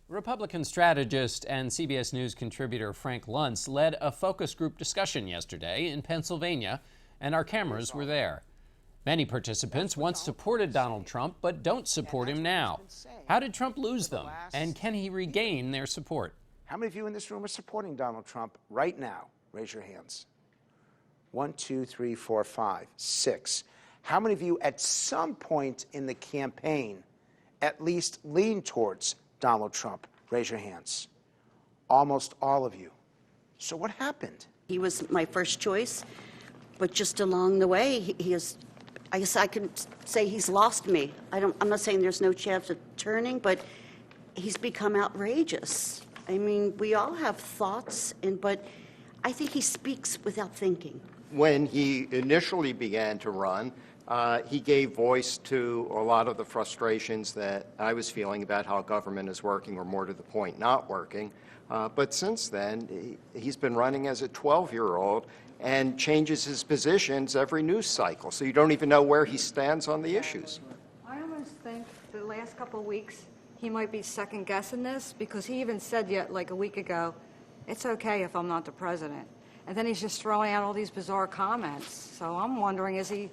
Republican strategist and CBS News contributor Frank Luntz led a focus group discussion yesterday in Pennsylvania, and our cameras were there. Many participants once supported Donald Trump, but don't support him now. How did Trump lose them, and can he regain their support? How many of you in this room are supporting Donald Trump right now? Raise your hands. 1, 2, 3, 4, 5, 6. How many of you at some point in the campaign at least lean towards Donald Trump? Raise your hands. Almost all of you. So what happened? He was my first choice, but just along the way, he is, I guess I can say he's lost me. I'm not saying there's no chance of turning, but he's become outrageous. I mean, we all have thoughts, but I think he speaks without thinking. When he initially began to run, he gave voice to a lot of the frustrations that I was feeling about how government is working, or more to the point, not working. But since then, he's been running as a 12-year-old and changes his positions every news cycle, so you don't even know where he stands on the issues. I almost think the last couple of weeks he might be second-guessing this, because he even said yet like a week ago, it's okay if I'm not the president. And then he's just throwing out all these bizarre comments. So I'm wondering, is he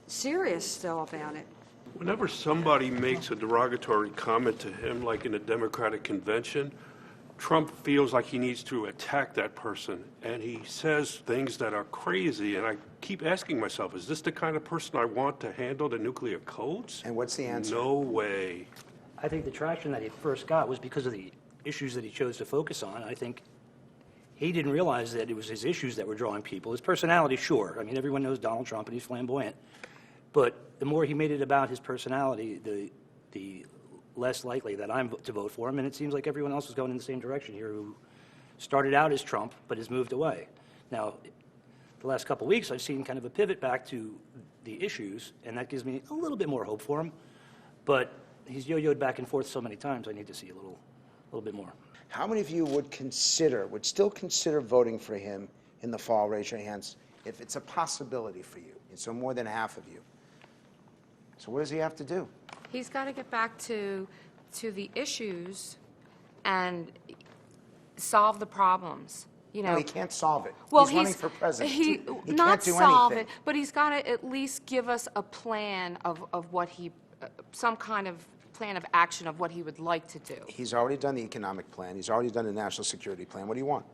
serious still about it? Whenever somebody makes a derogatory comment to him, like in a Democratic convention, Trump feels like he needs to attack that person, and he says things that are crazy, and I keep asking myself, is this the kind of person I want to handle the nuclear codes? And what's the answer? No way. I think the traction that he first got was because of the issues that he chose to focus on. I think he didn't realize that it was his issues that were drawing people. His personality, sure. I mean, everyone knows Donald Trump, and he's flamboyant. But the more he made it about his personality, the less likely that I'm to vote for him. And it seems like everyone else is going in the same direction here, who started out as Trump but has moved away. Now, the last couple of weeks, I've seen kind of a pivot back to the issues, and that gives me a little bit more hope for him. But he's yo-yoed back and forth so many times, I need to see a little bit more. How many of you would still consider voting for him in the fall? Raise your hands if it's a possibility for you. And so more than half of you. So what does he have to do? He's got to get back to the issues and solve the problems. You know, No, he can't solve it. well, he's running for president. He can't not do solve anything. it, but he's got to at least give us a plan of what he, some kind of plan of action of what he would like to do. He's already done the economic plan. He's already done the national security plan. What do you want?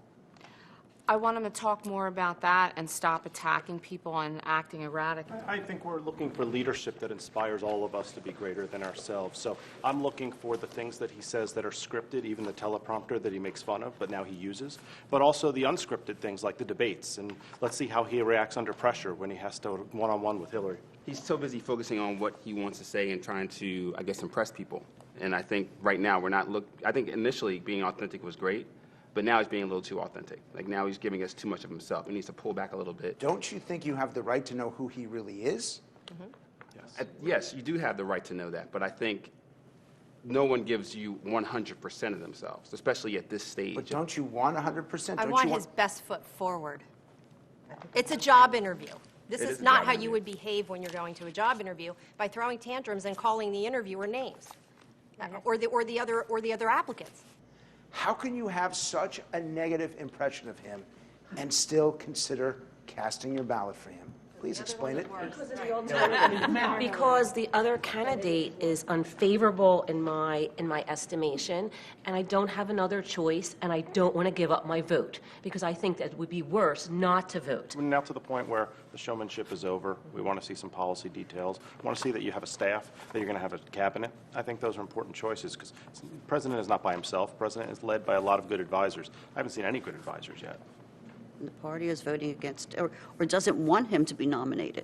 I want him to talk more about that and stop attacking people and acting erratic. I think we're looking for leadership that inspires all of us to be greater than ourselves. So I'm looking for the things that he says that are scripted, even the teleprompter that he makes fun of, but now he uses, but also the unscripted things like the debates. And let's see how he reacts under pressure when he has to one-on-one with Hillary. He's so busy focusing on what he wants to say and trying to, I guess, impress people. And I think right now we're not I think initially being authentic was great, but now he's being a little too authentic. Like now he's giving us too much of himself. He needs to pull back a little bit. Don't you think you have the right to know who he really is? Mm-hmm. Yes. Yes, you do have the right to know that, but I think no one gives you 100% of themselves, especially at this stage. But don't you want 100%? I want his best foot forward. It's a job interview. This It is is a not job how interview. you would behave when you're going to a job interview, by throwing tantrums and calling the interviewer names, or the other applicants. How can you have such a negative impression of him and still consider casting your ballot for him? Please explain it. Because the other candidate is unfavorable in my estimation, and I don't have another choice, and I don't want to give up my vote, because I think that it would be worse not to vote. We're now to the point where the showmanship is over. We want to see some policy details. We want to see that you have a staff, that you're going to have a cabinet. I think those are important choices, because the president is not by himself. The president is led by a lot of good advisors. I haven't seen any good advisors yet. The party is voting against, or doesn't want him to be nominated.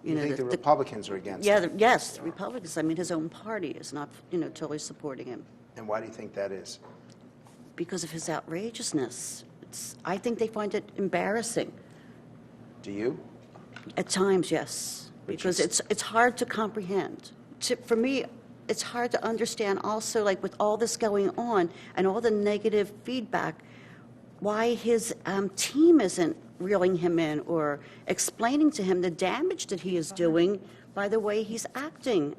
You think the Republicans are against Yeah, him? yes, the Republicans. I mean, his own party is not, totally supporting him And why do you think that is? because of his outrageousness. I think they find it embarrassing. Do you? At times, yes, because it's hard to comprehend. For me, it's hard to understand also, like with all this going on and all the negative feedback, why his team isn't reeling him in or explaining to him the damage that he is doing by the way he's acting.